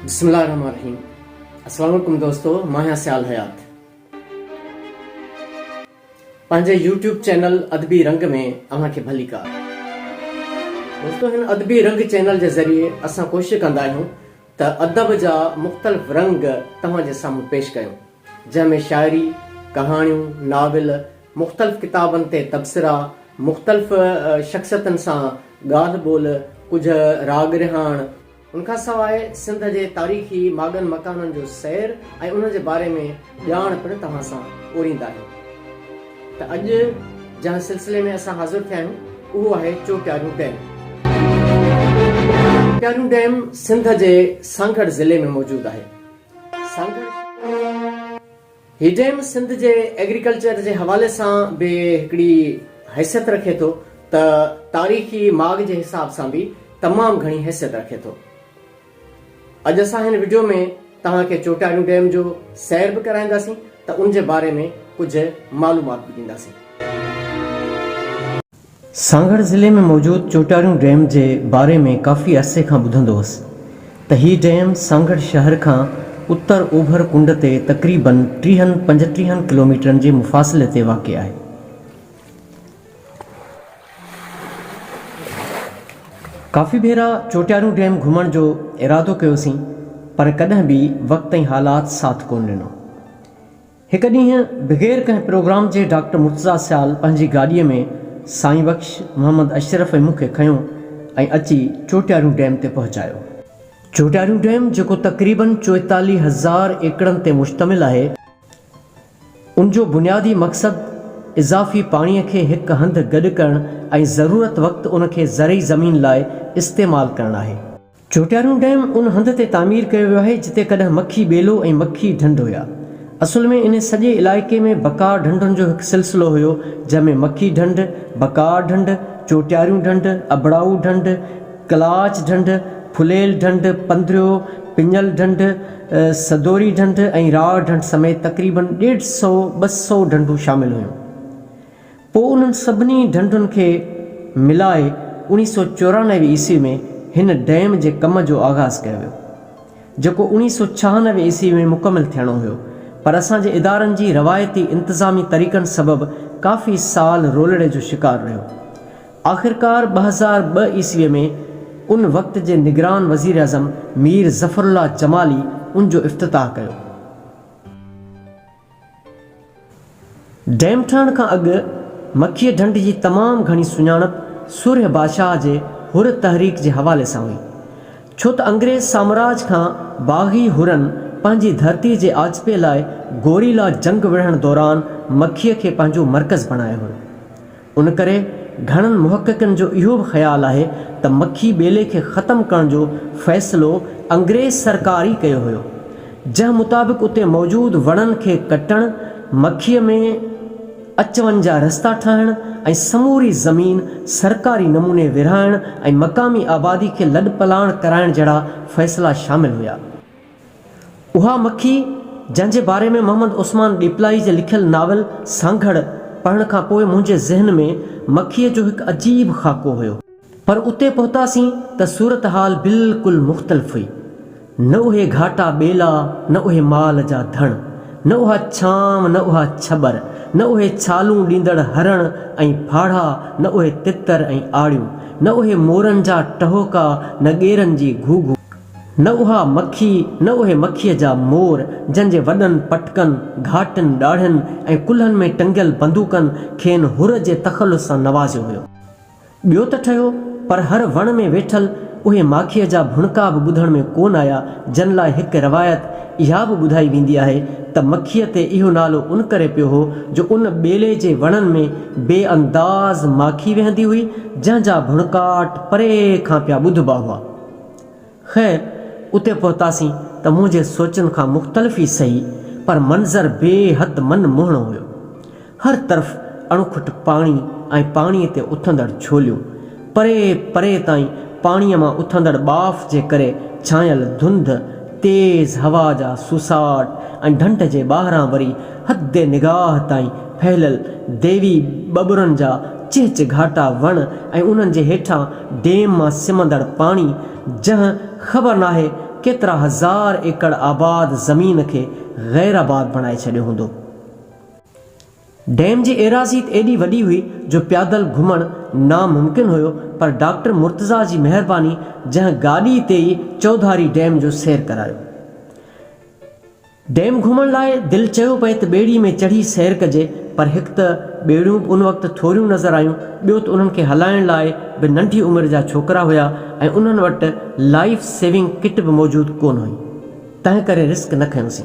बिस्मिल्लाहिर्रहमानिर्रहीम। अस्सलाम वालेकुम दोस्तों, मां आहियां सियाल हयात। पंहिंजे यूट्यूब चैनल अदबी रंग में अव्हांखे भली कार। दोस्तों, हिन अदबी रंग चैनल जे ज़रिए असां कोशिशि कंदा आहियूं त अदब जा मुख़्तलिफ़ रंग तव्हांजे साम्हूं पेश कयूं, जंहिंमें शाइरी, कहाणियूं, नाविल, मुख़्तलिफ़ किताबनि ते तबसरा, मुख़्तलिफ़ शख़्सियतनि सां ॻाल्हि ॿोल, कुझु राग रिहाण, उनखां सवाइ सिंध जे तारीख़ी मागन मकाननि जो सैर ऐं उन जे बारे में ॼाण पिणु तव्हां सां ओरींदा आहियूं। त अॼु जंहिं सिलसिले में असां हाज़िर थिया आहियूं उहो आहे चोट्यारियूं डैम। चोट्यारियूं डैम सिंध जे सांगड़ ज़िले में मौजूदु आहे। हीउ डैम सिंध जे एग्रीकल्चर जे हवाले सां बि हिकिड़ी हैसियत रखे थो, त तारीख़ी माग जे हिसाब सां बि तमामु घणी हैसियत रखे थो। अॼु असां हिन वीडियो में तव्हांखे चोट्यारियूं डैम जो सैर बि कराईंदासीं, त उन जे बारे में कुझु मालूमात बि ॾींदासीं। सांगड़ ज़िले में मौजूदु चोट्यारियूं डैम जे बारे में काफ़ी अरसे खां ॿुधंदो हुअसि त हीउ डैम सांगड़ शहर खां उत्तर ओभर कुंड ते तक़रीबन 35 किलोमीटरनि जे मुफ़ासिले ते वाक़िअ आहे। काफ़ी भेरा चोट्यारियूं डैम घुमण जो इरादो कयोसीं, पर कॾहिं बि वक़्त ऐं हालात साथ कोन ॾिनो। हिकु ॾींहुं बग़ैर कंहिं प्रोग्राम जे डॉक्टर मुर्तज़ा सियाल पंहिंजी गाॾीअ में साईं बख़्श, मोहम्मद अशरफ ऐं मूंखे खयों ऐं अची चोट्यारियूं डैम ते पहुचायो। चोट्यारियूं डैम जेको तक़रीबन 44,000 एकड़नि ते मुश्तमिल आहे, उनजो बुनियादी मक़सदु इज़ाफ़ी पाणीअ खे हिकु हंधि गॾु करणु ऐं ज़रूरत वक़्तु उनखे ज़रई ज़मीन लाइ इस्तेमालु करणु आहे। चोट्यारियूं डैम उन हंधि ते तामीर कयो वियो आहे जिते कॾहिं मखी ॿेलो ऐं मखी ढंढ हुया। असुल में इन सॼे इलाइक़े में बकार ढंढुनि जो हिकु सिलसिलो हुयो, जंहिंमें मखी ढंढ, बकार ढंढ, चोट्यारियूं ढंढ, अबड़ाऊ ढंढ, कलाच ढंढ, फुलेल ढंढ, पंद्रियो, पिञल ढंढ, सदोरी ढंढ ऐं राड़ ढंढ समेत तक़रीबन 150-200 ढंढूं शामिल हुयूं। पोइ उन्हनि सभिनी ढंढुनि खे मिलाए 1994 ईस्वी में हिन डैम जे कम जो आगाज़ कयो वियो, जेको 1996 ईस्वी में मुकमिल थियणो हुयो, पर असांजे इदारनि जी रवायती इंतिज़ामी तरीक़नि सबबि काफ़ी साल रोलड़े जो शिकार रहियो। आख़िरकार 2002 ईस्वीअ में उन वक़्त जे निगरान वज़ीर आज़म मीर ज़फ़रुल्लाह जमाली उनजो इफ़्तिताह कयो। डैम ठहण खां अॻु मखीअ ढंढ जी तमामु घणी सुञाणप सूर्य बादशाह जे हुर तहरीक जे हवाले सां हुई, छो त अंग्रेज़ साम्राज खां बाग़ी हुरनि पंहिंजी धरती जे आजपे लाइ गोरीला जंग विढ़ण दौरान मखीअ खे पंहिंजो मर्कज़ बणायो हुयो। उन करे घणनि मुहक़क़िक़नि जो इहो बि ख़्यालु आहे त मखी ॿेले खे ख़तमु करण जो फ़ैसिलो अंग्रेज़ सरकार ई कयो हुयो, जंहिं मुताबिक़ उते मौजूदु वणनि खे कटणु, मखीअ में अच वञ जा रस्ता ठाहिणु ऐं समूरी ज़मीन सरकारी नमूने विरहाइणु ऐं मक़ामी आबादी खे लॾ पलाण कराइण जहिड़ा फ़ैसिला शामिल हुया। उहा मखी जंहिंजे बारे में मोहम्मद उस्मान ॾीपलाई जे लिखियलु नावल सांगड़ पढ़ण खां पोइ मुंहिंजे ज़हन में मखीअ जो हिकु अजीब ख़ाको हुयो, पर उते पहुतासीं त सूरत हाल बिल्कुलु मुख़्तलिफ़ हुई। न उहे घाटा ॿेला, न उहे माल जा धण, न उहा छांव, न उहा छबर, न उहे छालूं ॾींदड़ हरण ऐं फाड़ा, न उहे तितर ऐं आड़ियूं, न उहे मोरनि जा टहोका, न ॻेरनि जी घूघू, न उहा मखी, न उहे मखीअ जा मोर जंहिंजे वॾनि पटकनि, घाटनि, ॾाढ़नि ऐं कुल्हनि में टंगियल बंदूकनि खेनि हुर जे तख़ल्लुस सां नवाज़ियो हुयो। ॿियो त ठहियो, पर हर वण में वेठल उहे माखीअ जा भुणका बि ॿुधण में कोन आया, जन लाइ हिकु रवायत इहा बि ॿुधाई वेंदी आहे त मखीअ ते इहो नालो उन करे पियो हो जो उन ॿेले जे वणनि में बेअंदाज़ माखी वेहंदी हुई, जंहिंजा भुणकाट परे खां पिया ॿुधबा हुआ। ख़ैर, उते पहुतासीं त मुंहिंजे सोचनि खां मुख़्तलिफ़ ई सही, पर मंज़र बेहद मन मोहणो हुयो। हर तरफ़ अणुखुट पाणी ऐं पाणीअ ते उथंदड़ छोलियूं, परे परे ताईं पाणीअ मां उथंदड़ बाफ़ जे करे छांयल धुंध, तेज़ हवा जा सुसाट ऐं ढंढ जे ॿाहिरां वरी हद निगाह ताईं फैलियल देवी बबुरनि जा चिहच घाटा वण ऐं उन्हनि जे हेठां डैम मां सिमंदड़ पाणी, जंहिं ख़बर नाहे केतिरा हज़ार एकड़ आबाद ज़मीन खे गैर आबाद बणाए छॾियो हूंदो। डैम जी एराज़ी एॾी वॾी हुई जो पैदल घुमणु नामुमकिन हुयो, पर डॉक्टर मुर्तज़ा जी महिरबानी जंहिं गाॾी ते ई चौधारी डैम जो सैर करायो। डैम घुमण लाइ दिलि चयो पए त ॿेड़ी में चढ़ी सैर कजे, पर हिकु त ॿेड़ियूं उन वक़्तु थोरियूं नज़र आयूं, ॿियो त उन्हनि खे हलाइण लाइ बि नंढी उमिरि जा छोकिरा हुया ऐं उन्हनि वटि लाइफ सेविंग किट बि मौजूदु कोन हुई, तंहिं करे रिस्क न खयोंसीं।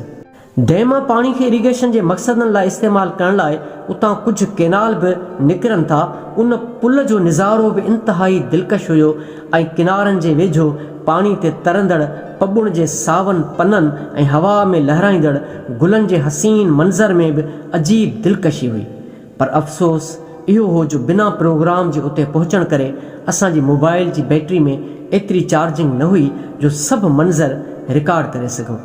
डैम मां पाणी खे इरिगेशन जे मक़सदनि लाइ इस्तेमालु करण लाइ उतां कुझु केनाल बि निकिरनि था। उन पुल जो निज़ारो बि इंतिहाई दिलकश हुयो ऐं किनारनि जे वेझो पाणी ते तरंदड़ पॿुण जे सावन पननि ऐं हवा में लहराईंदड़ गुलनि जे हसीन मंज़र में बि अजीब दिलकशी हुई। पर अफ़सोस इहो हो जो बिना प्रोग्राम जे उते पहुचण करे असांजी मोबाइल जी बैटरी में एतिरी चार्जिंग न हुई जो सभु मंज़र रिकॉर्ड करे सघूं।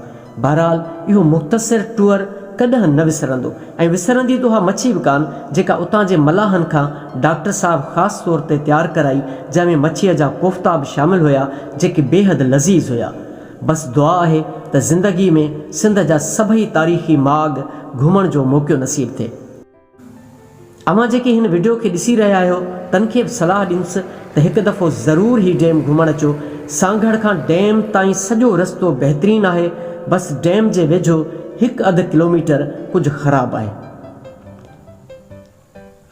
बहरहाल इहो मुख़्तसिर टूर कॾहिं न विसरंदो ऐं विसरंदी त उहा मच्छी बि कान जेका उतां जे मलाहनि खां डॉक्टर साहब ख़ासि तौर ते तयारु कराई, जंहिंमें मच्छीअ जा कोफ़्ता बि शामिल हुया जेके बेहद लज़ीज़ हुया। बसि दुआ आहे त ज़िंदगी में सिंध जा सभई तारीख़ी माॻ घुमण जो मौक़ो नसीब थिए। अव्हां जेके हिन वीडियो खे ॾिसी रहिया आहियो तन खे बि सलाह ॾींदुसि त हिकु दफ़ो ज़रूरु ही डैम घुमण अचो। सांगड़ खां डैम ताईं सॼो रस्तो बहितरीनु आहे, बसि डैम जे वेझो 1-2 किलोमीटर कुझु ख़राबु आहे।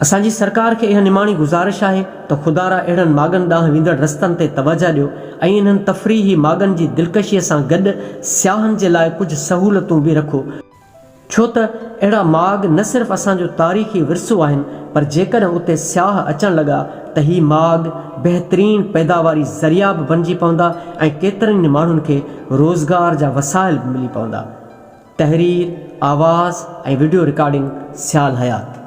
असांजी सरकार खे इहा निमाणी गुज़ारिश आहे त ख़ुदारा अहिड़नि माॻनि ॾांहुं वेंदड़ रस्तनि ते तवजह ॾियो ऐं इन्हनि तफ़रीही माॻनि जी दिलकशीअ सां गॾु सियाहनि जे लाइ कुझु सहूलतूं बि रखो, छो त अहिड़ा माॻ न सिर्फ़ु असांजो तारीख़ी विरसो आहिनि, पर जेकॾहिं उते सियाह अचणु लॻा त ही माॻ बहितरीनु पैदावारी ज़रिया बि बणिजी पवंदा ऐं केतिरनि माण्हुनि खे रोज़गार जा वसाइल बि मिली पवंदा। तहरीर, आवाज़ ऐं वीडियो रिकॉर्डिंग सियाल हयात।